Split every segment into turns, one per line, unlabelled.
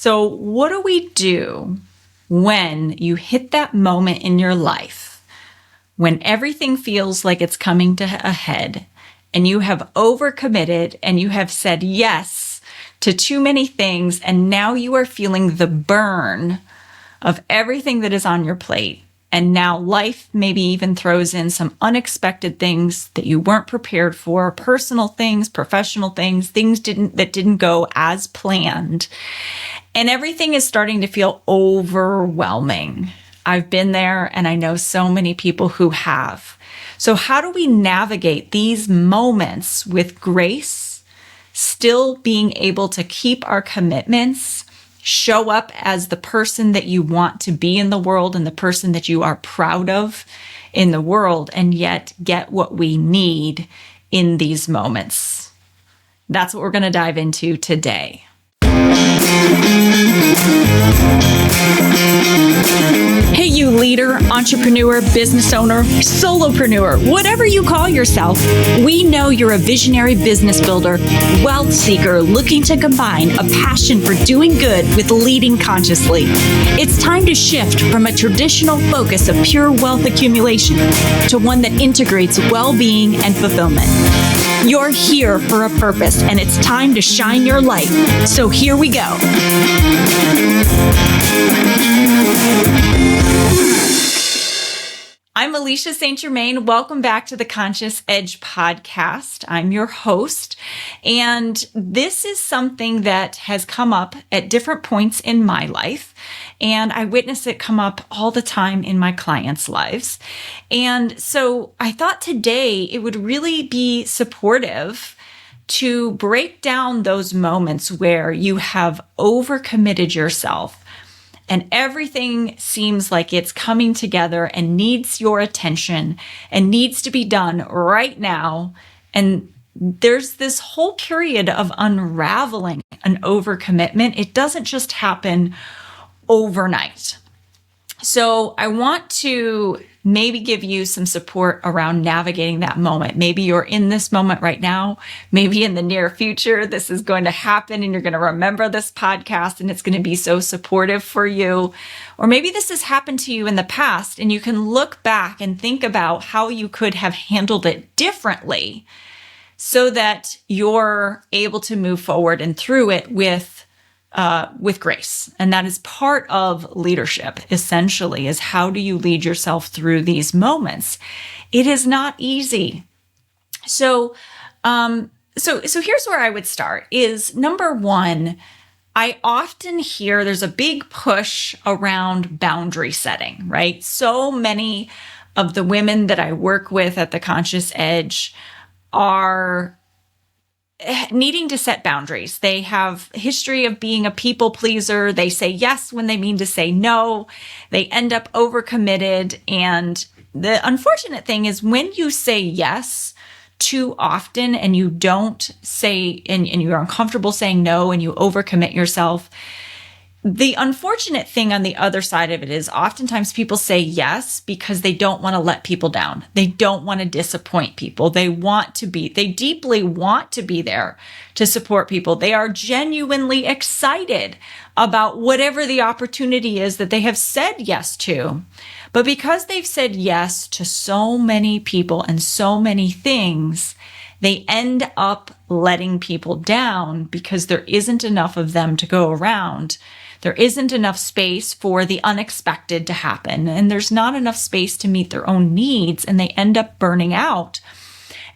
So what do we do when you hit that moment in your life when everything feels like it's coming to a head and you have overcommitted and you have said yes to too many things, and now you are feeling the burn of everything that is on your plate? And now life maybe even throws in some unexpected things that you weren't prepared for, personal things, professional things, that didn't go as planned. And everything is starting to feel overwhelming. I've been there, and I know so many people who have. So how do we navigate these moments with grace, still being able to keep our commitments, show up as the person that you want to be in the world and the person that you are proud of in the world, and yet get what we need in these moments? That's what we're going to dive into today. Hey, you leader, entrepreneur, business owner, solopreneur, whatever you call yourself, we know you're a visionary business builder, wealth seeker looking to combine a passion for doing good with leading consciously. It's time to shift from a traditional focus of pure wealth accumulation to one that integrates well-being and fulfillment. You're here for a purpose, and it's time to shine your light. So here we go. I'm Alicia St. Germain. Welcome back to the Conscious Edge podcast. I'm your host, and this is something that has come up at different points in my life, and I witness it come up all the time in my clients' lives. And so I thought today it would really be supportive to break down those moments where you have overcommitted yourself and everything seems like it's coming together and needs your attention and needs to be done right now. And there's this whole period of unraveling an overcommitment. It doesn't just happen overnight. So I want to maybe give you some support around navigating that moment. Maybe you're in this moment right now. Maybe in the near future, this is going to happen and you're going to remember this podcast and it's going to be so supportive for you. Or maybe this has happened to you in the past and you can look back and think about how you could have handled it differently so that you're able to move forward and through it with grace. And that is part of leadership, essentially, is how do you lead yourself through these moments? It is not easy. So here's where I would start is number one, I often hear there's a big push around boundary setting, right? So many of the women that I work with at the Conscious Edge are needing to set boundaries. They have a history of being a people pleaser. They say yes when they mean to say no. They end up overcommitted. And the unfortunate thing is when you say yes too often and you don't say, and you're uncomfortable saying no and you overcommit yourself, the unfortunate thing on the other side of it is oftentimes people say yes because they don't want to let people down. They don't want to disappoint people. They deeply want to be there to support people. They are genuinely excited about whatever the opportunity is that they have said yes to. But because they've said yes to so many people and so many things, they end up letting people down because there isn't enough of them to go around. There isn't enough space for the unexpected to happen, and there's not enough space to meet their own needs, and they end up burning out.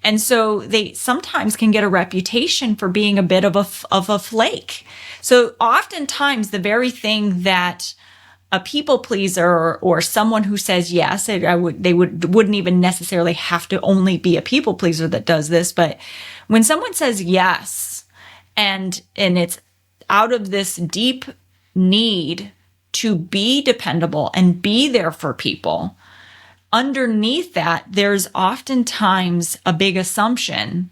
And so they sometimes can get a reputation for being a bit of a flake. So oftentimes the very thing that a people pleaser or someone who says yes, wouldn't even necessarily have to only be a people pleaser that does this, but when someone says yes, and it's out of this deep need to be dependable and be there for people, underneath that, there's oftentimes a big assumption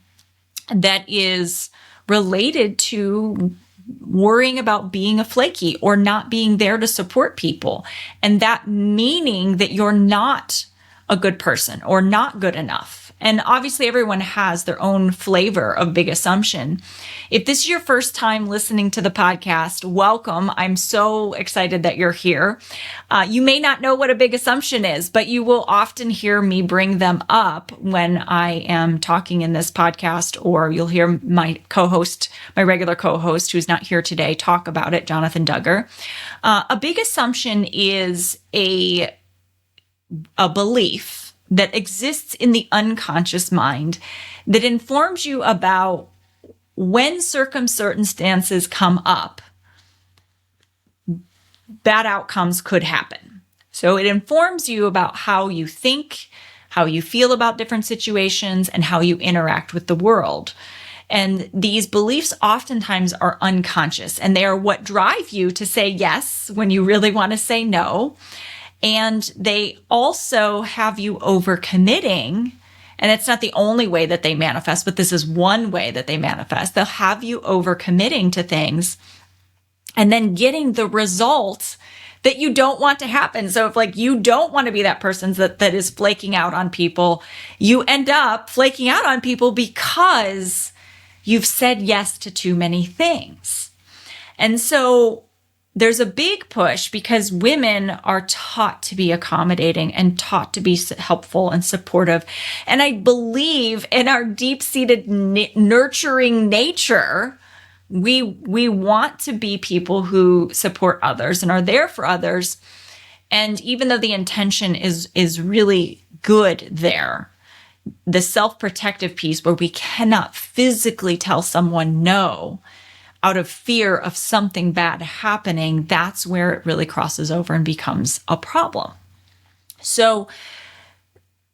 that is related to worrying about being a flaky or not being there to support people. And that meaning that you're not a good person or not good enough. And obviously everyone has their own flavor of big assumption. If this is your first time listening to the podcast, welcome. I'm so excited that you're here. You may not know what a big assumption is, but you will often hear me bring them up when I am talking in this podcast, or you'll hear my co-host, my regular co-host who's not here today, talk about it, Jonathan Duggar. A big assumption is a belief that exists in the unconscious mind that informs you about when circumstances come up, bad outcomes could happen. So it informs you about how you think, how you feel about different situations, and how you interact with the world. And these beliefs oftentimes are unconscious, and they are what drive you to say yes when you really want to say no. And they also have you overcommitting. And it's not the only way that they manifest, but this is one way that they manifest. They'll have you overcommitting to things and then getting the results that you don't want to happen. So if you don't want to be that person that is flaking out on people, you end up flaking out on people because you've said yes to too many things. And so there's a big push because women are taught to be accommodating and taught to be helpful and supportive. And I believe in our deep-seated nurturing nature, we want to be people who support others and are there for others. And even though the intention is really good there, the self-protective piece where we cannot physically tell someone no out of fear of something bad happening, that's where it really crosses over and becomes a problem. So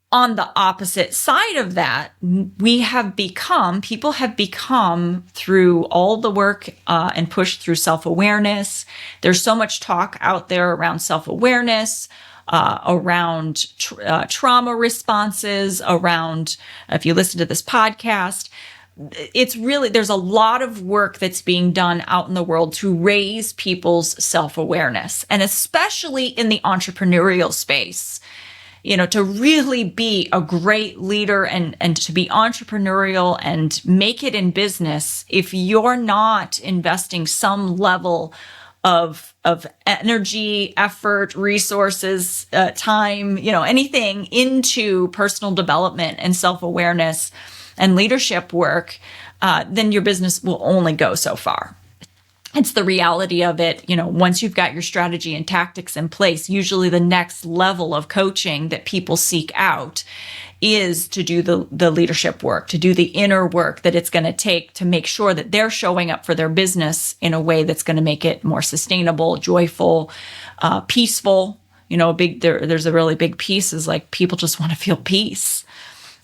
on the opposite side of that, people have become through all the work and push through self-awareness. There's so much talk out there around self-awareness, around trauma responses, around, if you listen to this podcast, there's a lot of work that's being done out in the world to raise people's self-awareness, and especially in the entrepreneurial space, to really be a great leader and to be entrepreneurial and make it in business. If you're not investing some level of energy, effort, resources, time, anything into personal development and self-awareness and leadership work, then your business will only go so far. It's the reality of it. Once you've got your strategy and tactics in place, usually the next level of coaching that people seek out is to do the leadership work, to do the inner work that it's going to take to make sure that they're showing up for their business in a way that's going to make it more sustainable, joyful, peaceful. There's a really big piece is people just want to feel peace.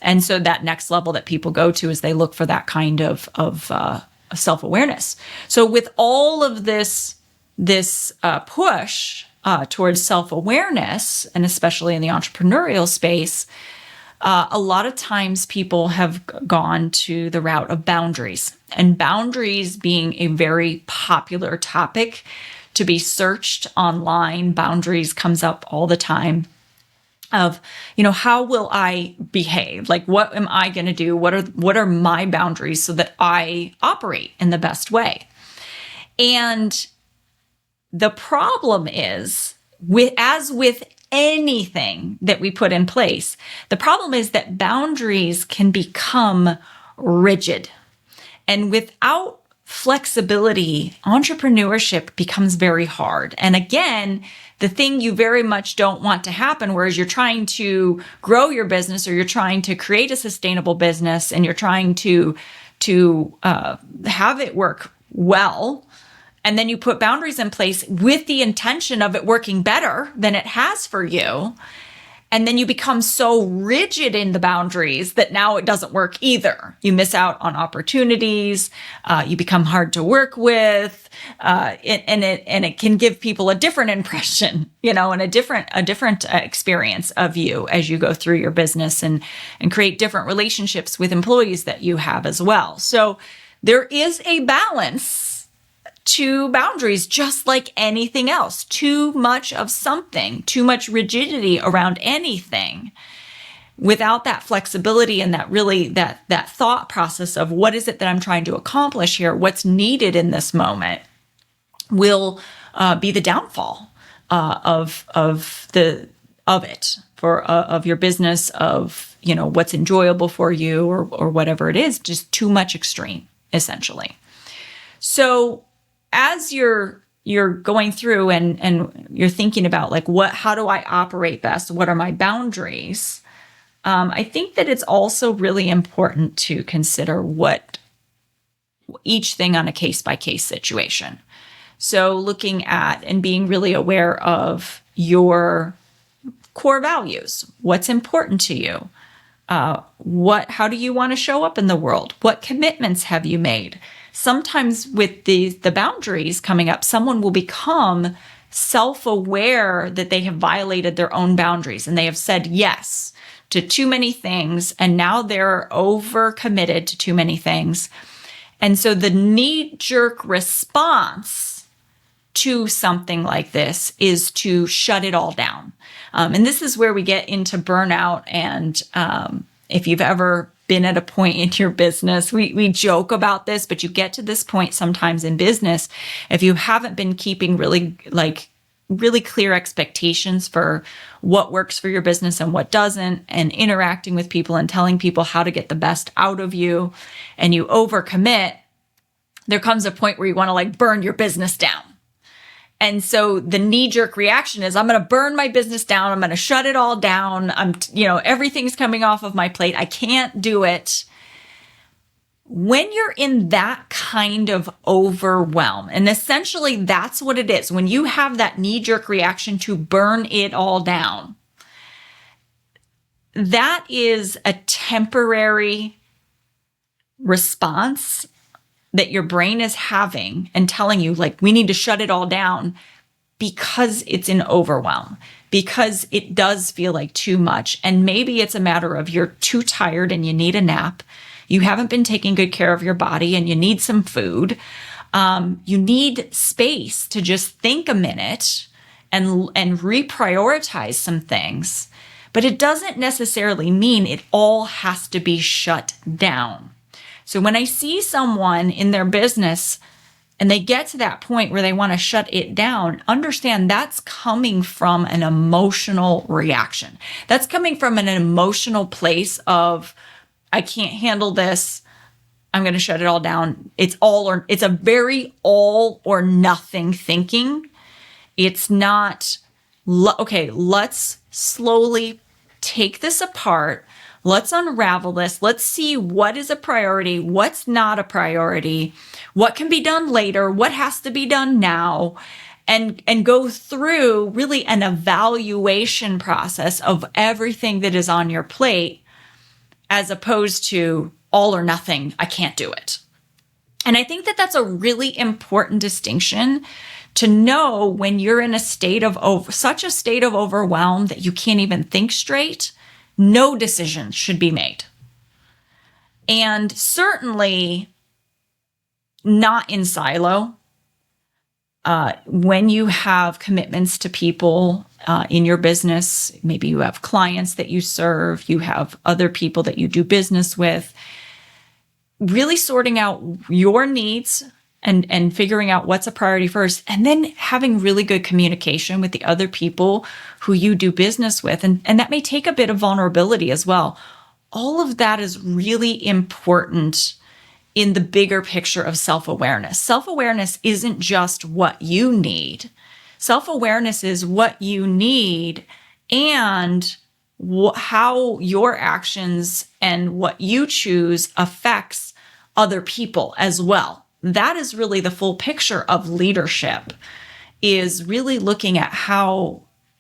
And so that next level that people go to is they look for that kind of self-awareness. So with all of this push towards self-awareness, and especially in the entrepreneurial space, a lot of times people have gone to the route of boundaries, and boundaries being a very popular topic to be searched online. Boundaries comes up all the time. Of, how will I behave? What am I going to do? What are my boundaries so that I operate in the best way? And the problem is, as with anything that we put in place, the problem is that boundaries can become rigid. And without flexibility, entrepreneurship becomes very hard. And again, the thing you very much don't want to happen, whereas you're trying to grow your business or you're trying to create a sustainable business and you're trying to have it work well, and then you put boundaries in place with the intention of it working better than it has for you. And then you become so rigid in the boundaries that now it doesn't work either. You miss out on opportunities. You become hard to work with, and it can give people a different impression, and a different experience of you as you go through your business and create different relationships with employees that you have as well. So there is a balance to boundaries, just like anything else. Too much of something, too much rigidity around anything without that flexibility and that thought process of what is it that I'm trying to accomplish here, what's needed in this moment, will be the downfall of your business, of what's enjoyable for you, or whatever it is. Just too much extreme, essentially. So as you're going through and you're thinking about how do I operate best? What are my boundaries? I think that it's also really important to consider what each thing on a case-by-case situation. So looking at and being really aware of your core values. What's important to you? How do you want to show up in the world? What commitments have you made? Sometimes with the boundaries coming up, someone will become self-aware that they have violated their own boundaries and they have said yes to too many things, and now they're overcommitted to too many things. And so the knee-jerk response to something like this is to shut it all down. And this is where we get into burnout. And if you've ever been at a point in your business, we joke about this, but you get to this point sometimes in business, if you haven't been keeping really clear expectations for what works for your business and what doesn't, and interacting with people and telling people how to get the best out of you, and you overcommit, there comes a point where you want to burn your business down. And so the knee-jerk reaction is, I'm going to burn my business down. I'm going to shut it all down. Everything's coming off of my plate. I can't do it. When you're in that kind of overwhelm, and essentially that's what it is, when you have that knee-jerk reaction to burn it all down, that is a temporary response that your brain is having and telling you, we need to shut it all down, because it's in overwhelm, because it does feel like too much. And maybe it's a matter of you're too tired and you need a nap. You haven't been taking good care of your body and you need some food. You need space to just think a minute and reprioritize some things. But it doesn't necessarily mean it all has to be shut down. So when I see someone in their business and they get to that point where they want to shut it down, understand that's coming from an emotional reaction. That's coming from an emotional place of, I can't handle this. I'm going to shut it all down. It's a very all or nothing thinking. It's not, okay, let's slowly take this apart. Let's unravel this. Let's see what is a priority, what's not a priority, what can be done later, what has to be done now, and go through really an evaluation process of everything that is on your plate, as opposed to all or nothing, I can't do it. And I think that that's a really important distinction to know when you're in a state of such a state of overwhelm that you can't even think straight. No decisions should be made. And certainly not in silo. When you have commitments to people in your business, maybe you have clients that you serve, you have other people that you do business with, really sorting out your needs and figuring out what's a priority first, and then having really good communication with the other people who you do business with. And that may take a bit of vulnerability as well. All of that is really important in the bigger picture of self-awareness. Self-awareness isn't just what you need. Self-awareness is what you need and how your actions and what you choose affects other people as well. That is really the full picture of leadership, is really looking at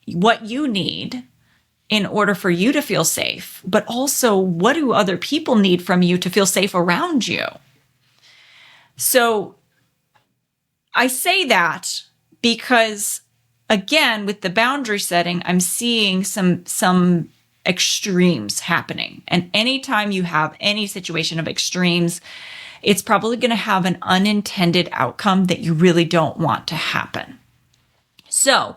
what you need in order for you to feel safe, but also what do other people need from you to feel safe around you. So I say that because, again, with the boundary setting, I'm seeing some extremes happening. And anytime you have any situation of extremes, it's probably going to have an unintended outcome that you really don't want to happen. So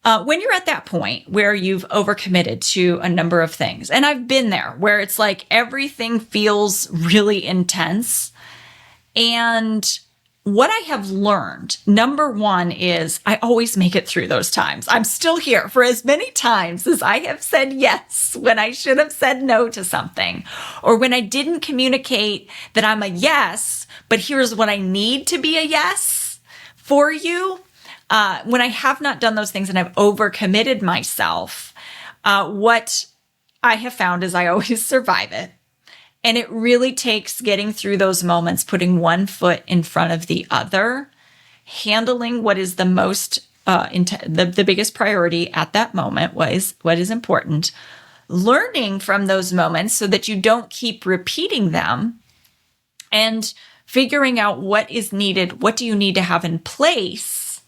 When you're at that point where you've overcommitted to a number of things, and I've been there where it's like everything feels really intense. And what I have learned, number one, is I always make it through those times. I'm still here for as many times as I have said yes when I should have said no to something, or when I didn't communicate that I'm a yes, but here's what I need to be a yes for you. When I have not done those things and I've overcommitted myself, what I have found is I always survive it. And it really takes getting through those moments, putting one foot in front of the other, handling what is the most, the biggest priority at that moment, what is important, learning from those moments so that you don't keep repeating them, and figuring out what is needed, what do you need to have in place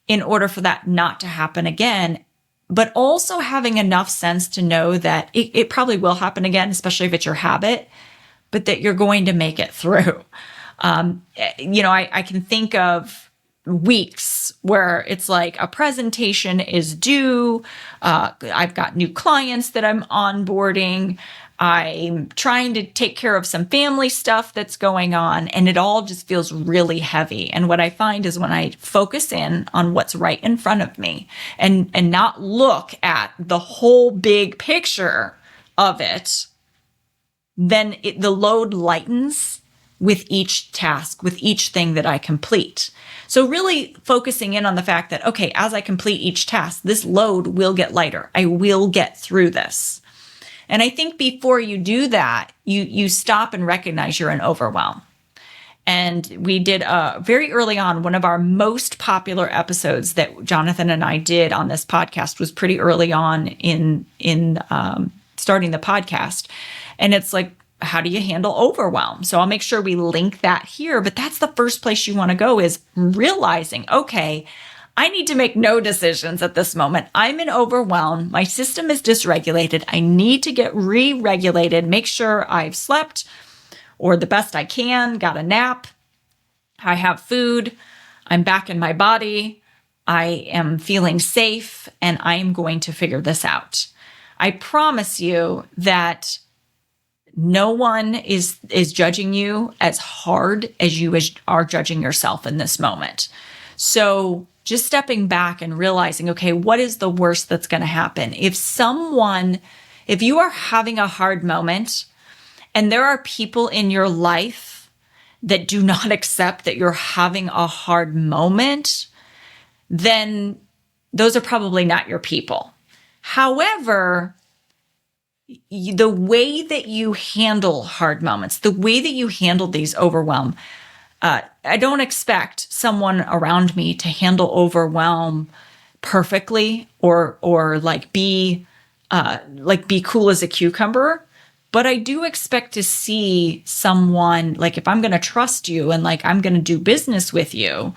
in order for that not to happen again. But also having enough sense to know that it probably will happen again, especially if it's your habit, but that you're going to make it through. I can think of weeks where it's like a presentation is due. I've got new clients that I'm onboarding. I'm trying to take care of some family stuff that's going on, and it all just feels really heavy. And what I find is when I focus in on what's right in front of me and not look at the whole big picture of it, then the load lightens with each task, with each thing that I complete. So really focusing in on the fact that, okay, as I complete each task, this load will get lighter. I will get through this. And I think before you do that, you stop and recognize you're in overwhelm. And we did very early on, one of our most popular episodes that Jonathan and I did on this podcast was pretty early on in starting the podcast. And it's like, how do you handle overwhelm? So I'll make sure we link that here. But that's the first place you want to go, is realizing, okay, I need to make no decisions at this moment. I'm in overwhelm. My system is dysregulated. I need to get re-regulated, make sure I've slept or the best I can, got a nap, I have food, I'm back in my body, I am feeling safe, and I am going to figure this out. I promise you that no one is judging you as hard as you are judging yourself in this moment. So just stepping back and realizing, okay, what is the worst that's going to happen? If you are having a hard moment and there are people in your life that do not accept that you're having a hard moment, then those are probably not your people. However, the way that you handle hard moments, the way that you handle these overwhelm, I don't expect someone around me to handle overwhelm perfectly or be cool as a cucumber. But I do expect to see someone, like, if I'm going to trust you and like I'm going to do business with you,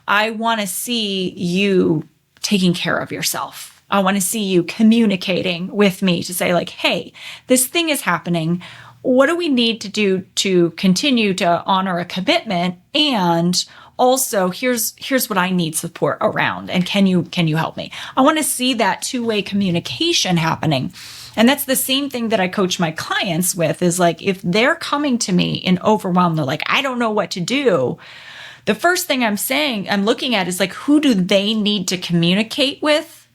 I want to see you taking care of yourself. I want to see you communicating with me to say, like, hey, this thing is happening. What do we need to do to continue to honor a commitment? And also, here's what I need support around. And can you help me? I want to see that two-way communication happening. And that's the same thing that I coach my clients with, is like, if they're coming to me in overwhelm, they're like, I don't know what to do. The first thing I'm looking at is like, who do they need to communicate with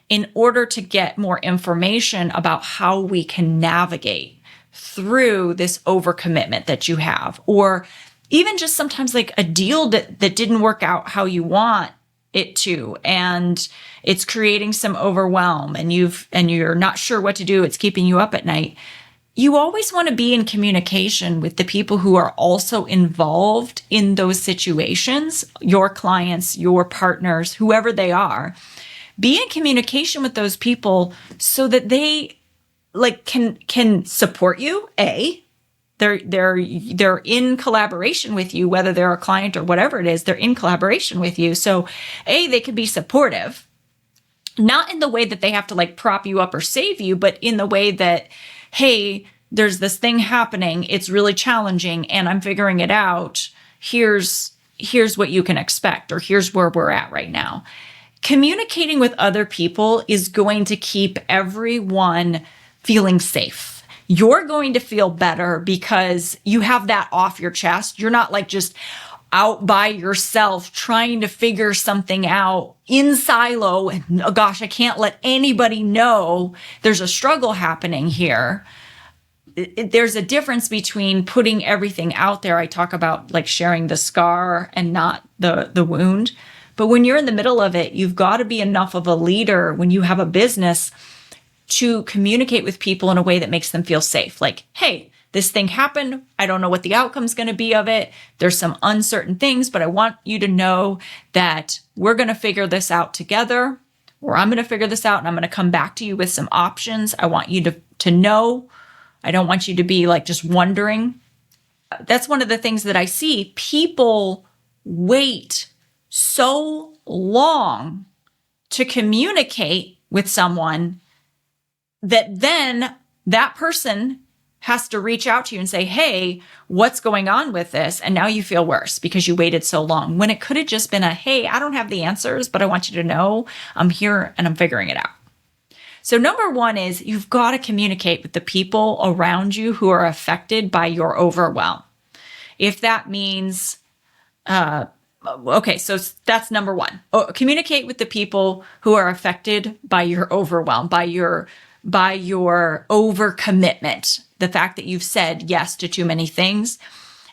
in order to get more information about how we can navigate through this overcommitment that you have, or even just sometimes like a deal that didn't work out how you want it to, and it's creating some overwhelm, and you're not sure what to do. It's keeping you up at night. You always want to be in communication with the people who are also involved in those situations, your clients, your partners, whoever they are. Be in communication with those people so that they can support you. They're in collaboration with you, whether they're a client or whatever it is, they're in collaboration with you. So they can be supportive, not in the way that they have to like prop you up or save you, but in the way that, hey, there's this thing happening. It's really challenging and I'm figuring it out. Here's what you can expect, or here's where we're at right now. Communicating with other people is going to keep everyone feeling safe. You're going to feel better because you have that off your chest. You're not like just out by yourself trying to figure something out in silo. And oh gosh, I can't let anybody know there's a struggle happening here. There's a difference between putting everything out there. I talk about like sharing the scar and not the wound. But when you're in the middle of it, you've got to be enough of a leader when you have a business to communicate with people in a way that makes them feel safe. Like, hey, this thing happened. I don't know what the outcome's going to be of it. There's some uncertain things, but I want you to know that we're going to figure this out together, or I'm going to figure this out and I'm going to come back to you with some options. I want you to know. I don't want you to be like just wondering. That's one of the things that I see. People wait so long to communicate with someone that then that person has to reach out to you and say, hey, what's going on with this? And now you feel worse because you waited so long, when it could have just been a, hey, I don't have the answers, but I want you to know I'm here and I'm figuring it out. So number one is you've got to communicate with the people around you who are affected by your overwhelm. If that means, okay, so that's number one. Communicate with the people who are affected by your overwhelm, by your overcommitment, the fact that you've said yes to too many things.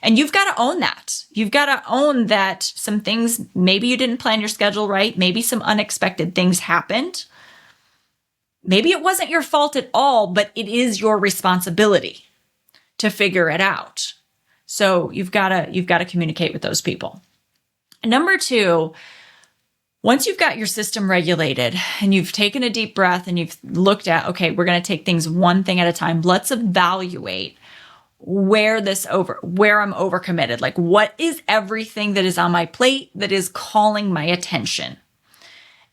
And you've got to own that. You've got to own that some things, maybe you didn't plan your schedule right. Maybe some unexpected things happened. Maybe it wasn't your fault at all, but it is your responsibility to figure it out. So you've got to communicate with those people. Number two, once you've got your system regulated and you've taken a deep breath and you've looked at, okay, we're going to take things one thing at a time. Let's evaluate where I'm overcommitted. Like, what is everything that is on my plate that is calling my attention?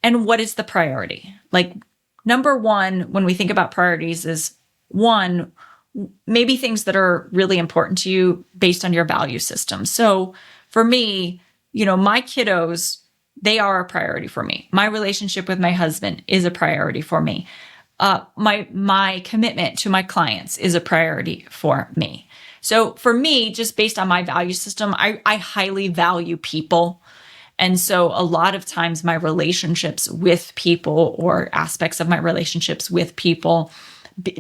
And what is the priority? Like, number one, when we think about priorities, is one, maybe things that are really important to you based on your value system. So for me, my kiddos, they are a priority for me. My relationship with my husband is a priority for me. My commitment to my clients is a priority for me. So for me, just based on my value system, I highly value people. And so a lot of times my relationships with people or aspects of my relationships with people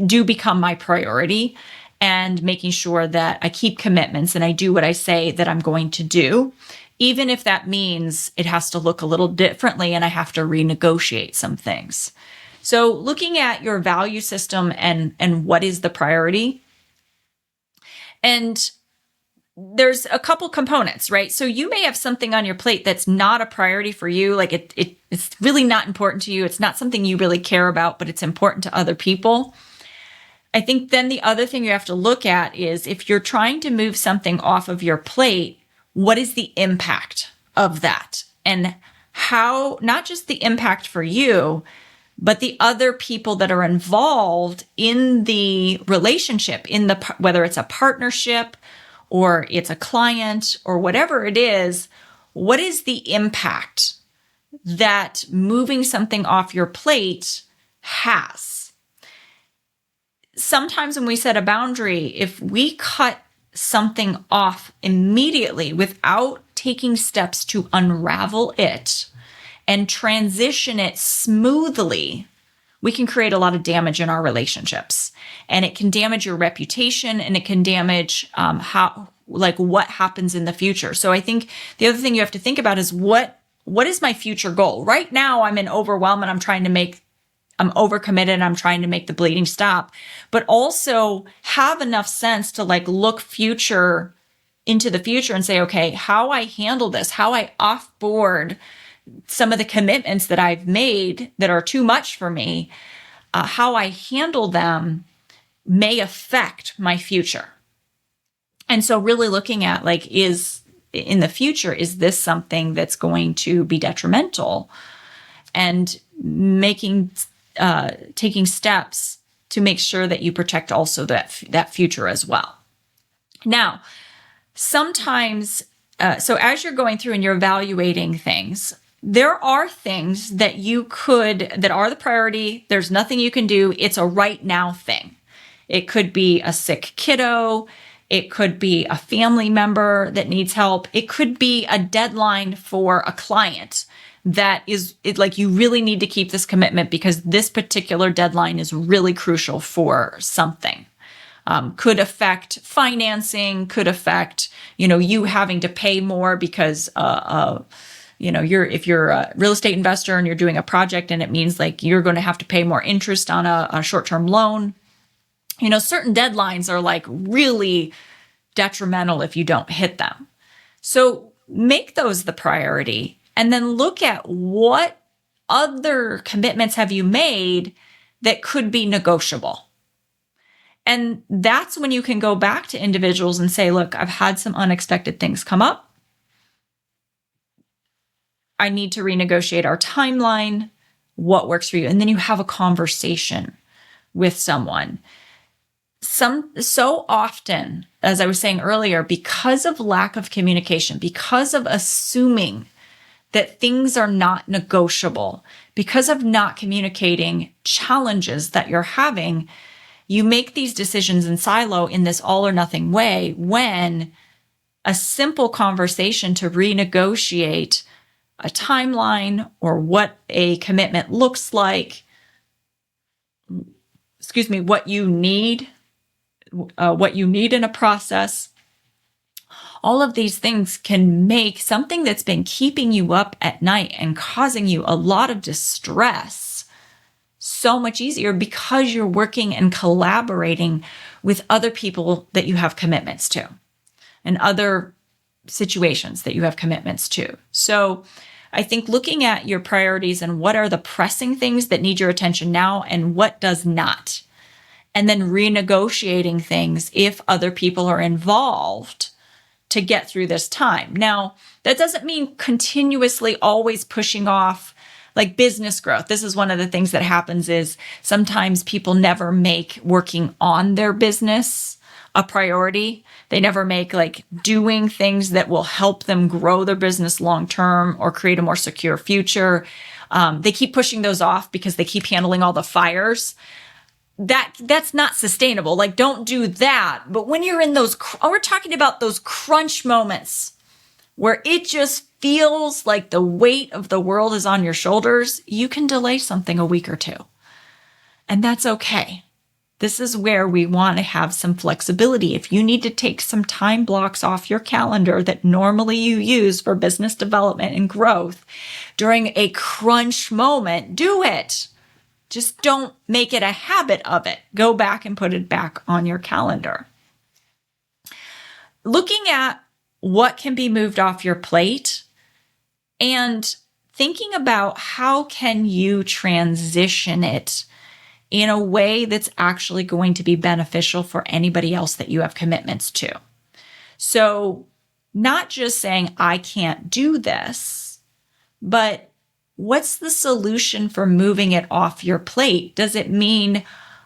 do become my priority, and making sure that I keep commitments and I do what I say that I'm going to do, even if that means it has to look a little differently and I have to renegotiate some things. So looking at your value system and what is the priority. And there's a couple components, right? So you may have something on your plate that's not a priority for you. Like it's really not important to you. It's not something you really care about, but it's important to other people. I think then the other thing you have to look at is, if you're trying to move something off of your plate, what is the impact of that? And how, not just the impact for you, but the other people that are involved in the relationship, whether it's a partnership or it's a client or whatever it is, what is the impact that moving something off your plate has? Sometimes when we set a boundary, if we cut something off immediately without taking steps to unravel it and transition it smoothly, we can create a lot of damage in our relationships. And it can damage your reputation, and it can damage what happens in the future. So I think the other thing you have to think about is, what is my future goal? Right now, I'm in overwhelm and I'm overcommitted and I'm trying to make the bleeding stop, but also have enough sense to look into the future and say, okay, how I handle this, how I offboard some of the commitments that I've made that are too much for me, how I handle them may affect my future. And so really looking at in the future, is this something that's going to be detrimental? And taking steps to make sure that you protect also that future as well. Now, sometimes, so as you're going through and you're evaluating things, there are things that that are the priority. There's nothing you can do. It's a right now thing. It could be a sick kiddo. It could be a family member that needs help. It could be a deadline for a client that is like, you really need to keep this commitment because this particular deadline is really crucial for something. Could affect financing, could affect, you having to pay more because, if you're a real estate investor and you're doing a project and it means like you're going to have to pay more interest on a short-term loan. Certain deadlines are like really detrimental if you don't hit them. So make those the priority and then look at what other commitments have you made that could be negotiable. And that's when you can go back to individuals and say, look, I've had some unexpected things come up. I need to renegotiate our timeline. What works for you? And then you have a conversation with someone. So often, as I was saying earlier, because of lack of communication, because of assuming that things are not negotiable, because of not communicating challenges that you're having, you make these decisions in silo in this all or nothing way when a simple conversation to renegotiate a timeline or what a commitment looks like, what you need in a process, all of these things can make something that's been keeping you up at night and causing you a lot of distress so much easier because you're working and collaborating with other people that you have commitments to and other situations that you have commitments to. So I think looking at your priorities and what are the pressing things that need your attention now and what does not, and then renegotiating things if other people are involved to get through this time. Now, that doesn't mean continuously always pushing off like business growth. This is one of the things that happens is sometimes people never make working on their business a priority. They never make like doing things that will help them grow their business long-term or create a more secure future. They keep pushing those off because they keep handling all the fires. That's not sustainable. Like, don't do that. But when you're in we're talking about those crunch moments where it just feels like the weight of the world is on your shoulders, you can delay something a week or two. And that's okay. This is where we want to have some flexibility. If you need to take some time blocks off your calendar that normally you use for business development and growth during a crunch moment, do it. Just don't make it a habit of it. Go back and put it back on your calendar. Looking at what can be moved off your plate and thinking about how can you transition it in a way that's actually going to be beneficial for anybody else that you have commitments to. So not just saying, I can't do this, but what's the solution for moving it off your plate? Does it mean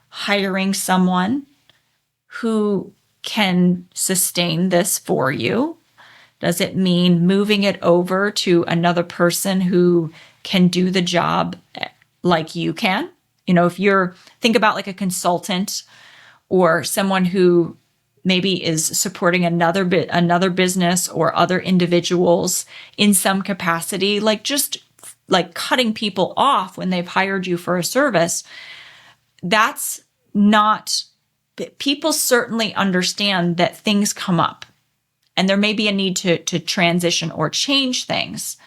hiring someone who can sustain this for you? Does it mean moving it over to another person who can do the job like you can? Think about like a consultant or someone who maybe is supporting another business or other individuals in some capacity, like just like cutting people off when they've hired you for a service. That's not, people certainly understand that things come up and there may be a need to transition or change things,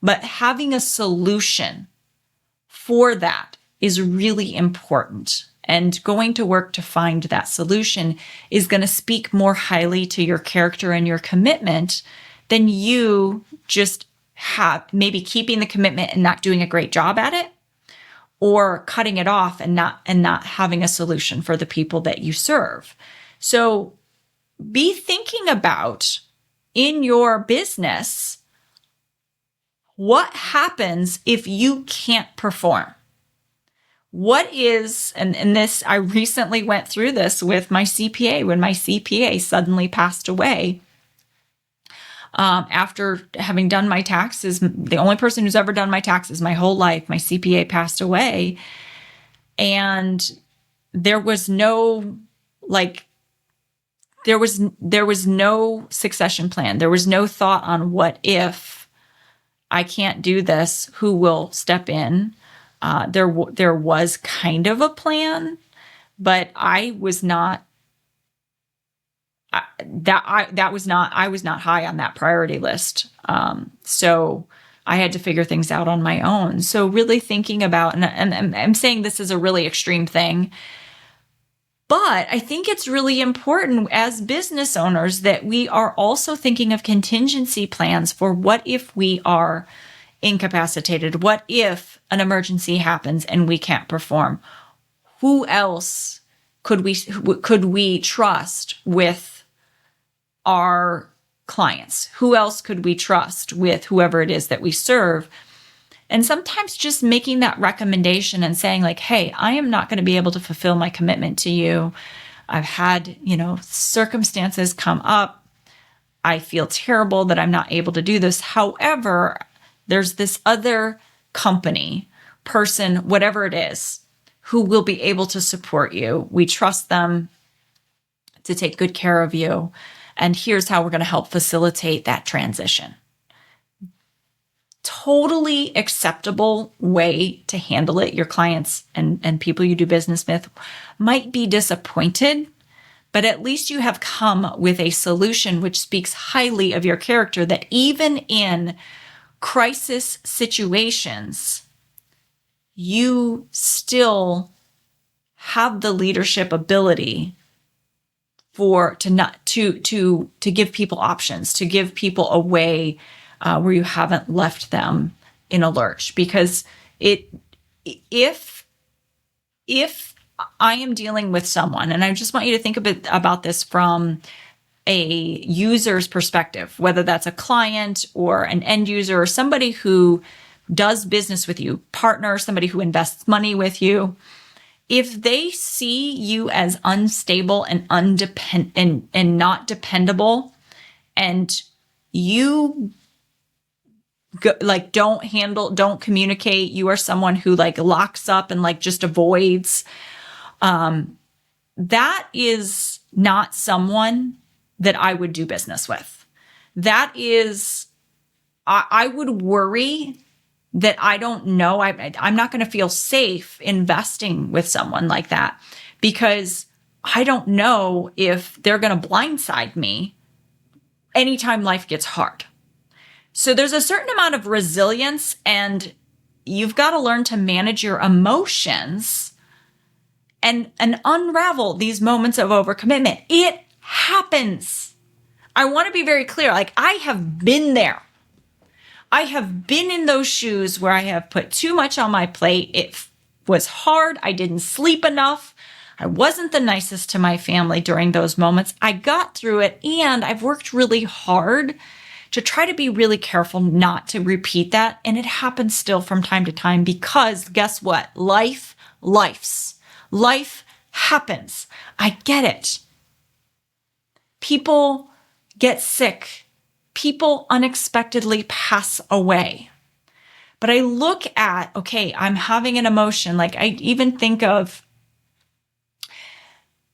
but having a solution for that is really important. And going to work to find that solution is going to speak more highly to your character and your commitment than you just have maybe keeping the commitment and not doing a great job at it, or cutting it off and not having a solution for the people that you serve. So be thinking about in your business, what happens if you can't perform? What is, and this, I recently went through this with my CPA when my CPA suddenly passed away. After having done my taxes, the only person who's ever done my taxes my whole life, my CPA passed away. And there was no there was no succession plan. There was no thought on what if I can't do this, who will step in. There was kind of a plan, but I was not I was not high on that priority list. So I had to figure things out on my own. So really thinking about, and I'm saying this is a really extreme thing, but I think it's really important as business owners that we are also thinking of contingency plans for what if we are incapacitated? What if an emergency happens and we can't perform? Who else could we trust with our clients? Who else could we trust with whoever it is that we serve? And sometimes just making that recommendation and saying like, hey, I am not going to be able to fulfill my commitment to you. I've had, circumstances come up. I feel terrible that I'm not able to do this. However, there's this other company, person, whatever it is, who will be able to support you. We trust them to take good care of you. And here's how we're going to help facilitate that transition. Totally acceptable way to handle it. Your clients and people you do business with might be disappointed, but at least you have come with a solution which speaks highly of your character, that even in crisis situations, you still have the leadership ability to give people options, to give people a way where you haven't left them in a lurch. Because if I am dealing with someone, and I just want you to think a bit about this from a user's perspective, whether that's a client or an end user or somebody who does business with you, partner, somebody who invests money with you. If they see you as unstable and and not dependable, and you don't communicate, you are someone who locks up and just avoids, that is not someone that I would do business with. That is, I would worry that I don't know. I'm not going to feel safe investing with someone like that, because I don't know if they're going to blindside me anytime life gets hard. So there's a certain amount of resilience, and you've got to learn to manage your emotions and unravel these moments of overcommitment. It happens. I want to be very clear. I have been there. I have been in those shoes where I have put too much on my plate. It was hard. I didn't sleep enough. I wasn't the nicest to my family during those moments. I got through it, and I've worked really hard to try to be really careful not to repeat that. And it happens still from time to time, because guess what? Life happens. I get it. People get sick. People unexpectedly pass away. But I look at, okay, I'm having an emotion. I even think of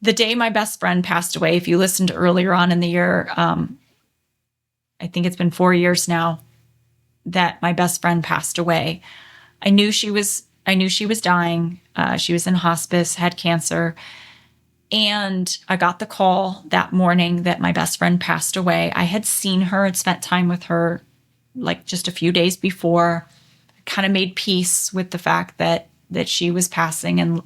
the day my best friend passed away. If you listened earlier on in the year, I think it's been 4 years now that my best friend passed away. I knew she was dying. She was in hospice, had cancer. And I got the call that morning that my best friend passed away. I had seen her and spent time with her just a few days before. I kind of made peace with the fact that she was passing, and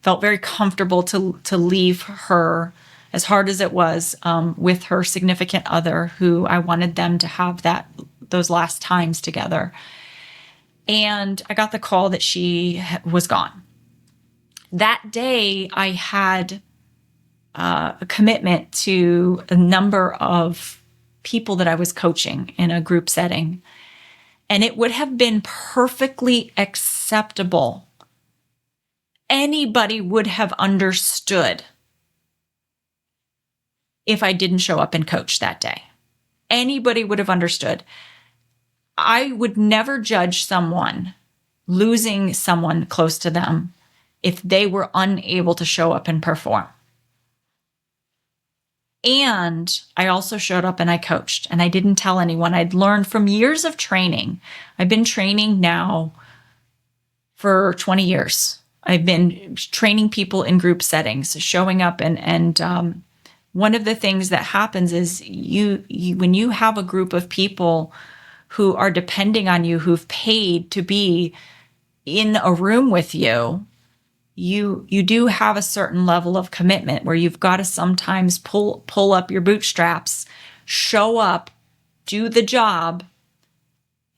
felt very comfortable to leave her, as hard as it was, with her significant other, who I wanted them to have those last times together. And I got the call that she was gone. That day, I had a commitment to a number of people that I was coaching in a group setting. And it would have been perfectly acceptable. Anybody would have understood if I didn't show up and coach that day. anybody would have understood. I would never judge someone losing someone close to them if they were unable to show up and perform. And I also showed up and I coached, and I didn't tell anyone. I'd learned from years of training. I've been training now for 20 years. I've been training people in group settings, showing up, and one of the things that happens is you when you have a group of people who are depending on you, who've paid to be in a room with you, you do have a certain level of commitment where you've got to sometimes pull up your bootstraps, show up, do the job,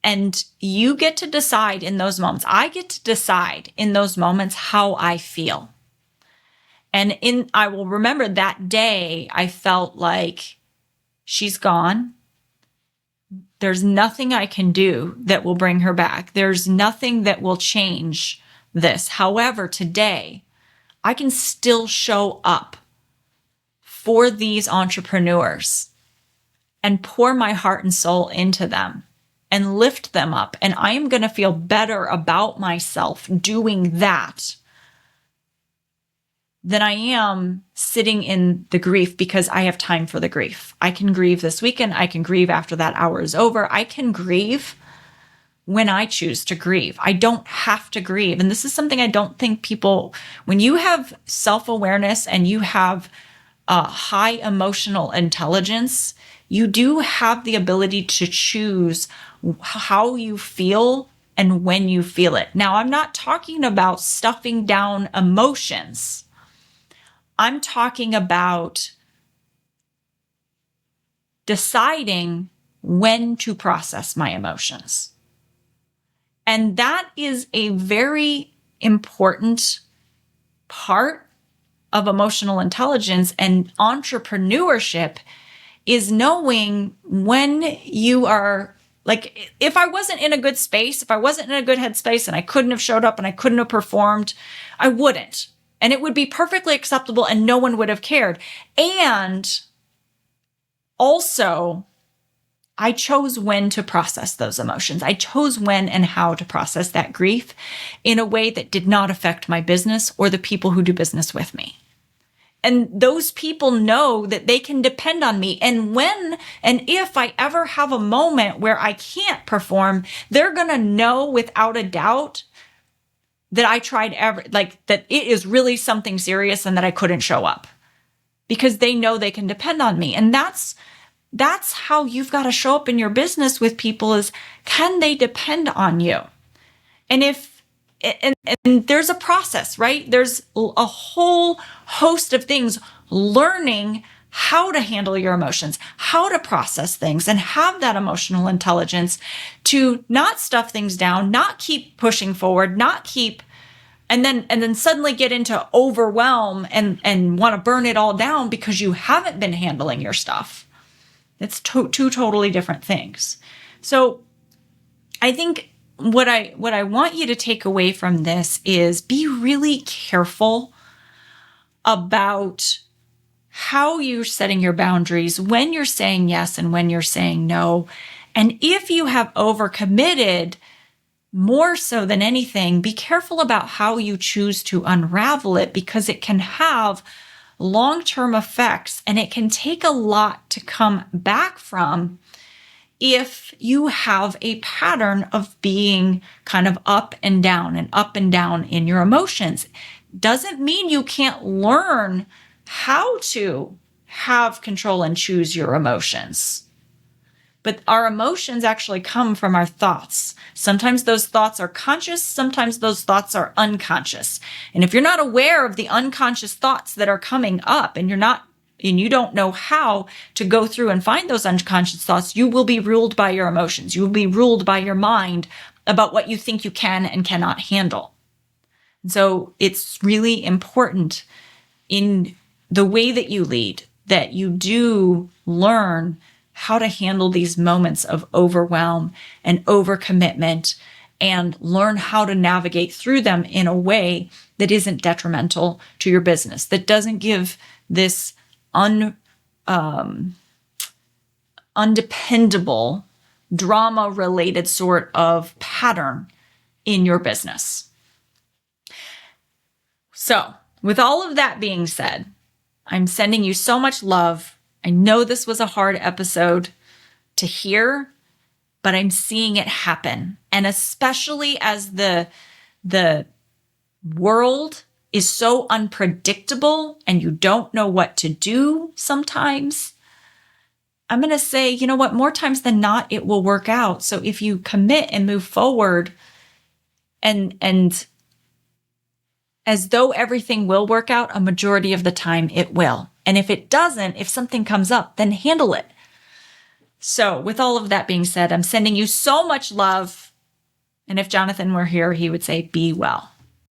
and you get to decide in those moments. I get to decide in those moments how I feel. And I will remember that day I felt like she's gone. There's nothing I can do that will bring her back. There's nothing that will change this. However, today, I can still show up for these entrepreneurs and pour my heart and soul into them and lift them up. And I am going to feel better about myself doing that than I am sitting in the grief because I have time for the grief. I can grieve this weekend. I can grieve after that hour is over. I can grieve when I choose to grieve. I don't have to grieve. And this is something I don't think people, when you have self-awareness and you have high emotional intelligence, you do have the ability to choose how you feel and when you feel it. Now, I'm not talking about stuffing down emotions. I'm talking about deciding when to process my emotions. And that is a very important part of emotional intelligence and entrepreneurship, is knowing when you are, like, if I wasn't in a good space, if I wasn't in a good headspace and I couldn't have showed up and I couldn't have performed, I wouldn't. And it would be perfectly acceptable and no one would have cared. And also, I chose when to process those emotions. I chose when and how to process that grief in a way that did not affect my business or the people who do business with me. And those people know that they can depend on me. And when and if I ever have a moment where I can't perform, they're going to know without a doubt that I tried that it is really something serious and that I couldn't show up, because they know they can depend on me. And that's how you've got to show up in your business with people, is can they depend on you? And and there's a process, right? There's a whole host of things, learning how to handle your emotions, how to process things, and have that emotional intelligence to not stuff things down, not keep pushing forward, not keep, and then suddenly get into overwhelm and want to burn it all down because you haven't been handling your stuff. It's two totally different things. So I think what I want you to take away from this is be really careful about how you're setting your boundaries, when you're saying yes and when you're saying no. And if you have overcommitted, more so than anything, be careful about how you choose to unravel it, because it can have long-term effects and it can take a lot to come back from if you have a pattern of being kind of up and down in your emotions. Doesn't mean you can't learn how to have control and choose your emotions. But our emotions actually come from our thoughts. Sometimes those thoughts are conscious, sometimes those thoughts are unconscious. And if you're not aware of the unconscious thoughts that are coming up, and you don't know how to go through and find those unconscious thoughts, you will be ruled by your emotions. You will be ruled by your mind about what you think you can and cannot handle. So it's really important in the way that you lead that you do learn how to handle these moments of overwhelm and overcommitment, and learn how to navigate through them in a way that isn't detrimental to your business, that doesn't give this undependable, drama-related sort of pattern in your business. So, with all of that being said, I'm sending you so much love. I know this was a hard episode to hear, but I'm seeing it happen. And especially as the world is so unpredictable and you don't know what to do sometimes, I'm going to say, you know what, more times than not, it will work out. So if you commit and move forward and as though everything will work out, a majority of the time it will. And if it doesn't, if something comes up, then handle it. So with all of that being said, I'm sending you so much love. And if Jonathan were here, he would say, be well.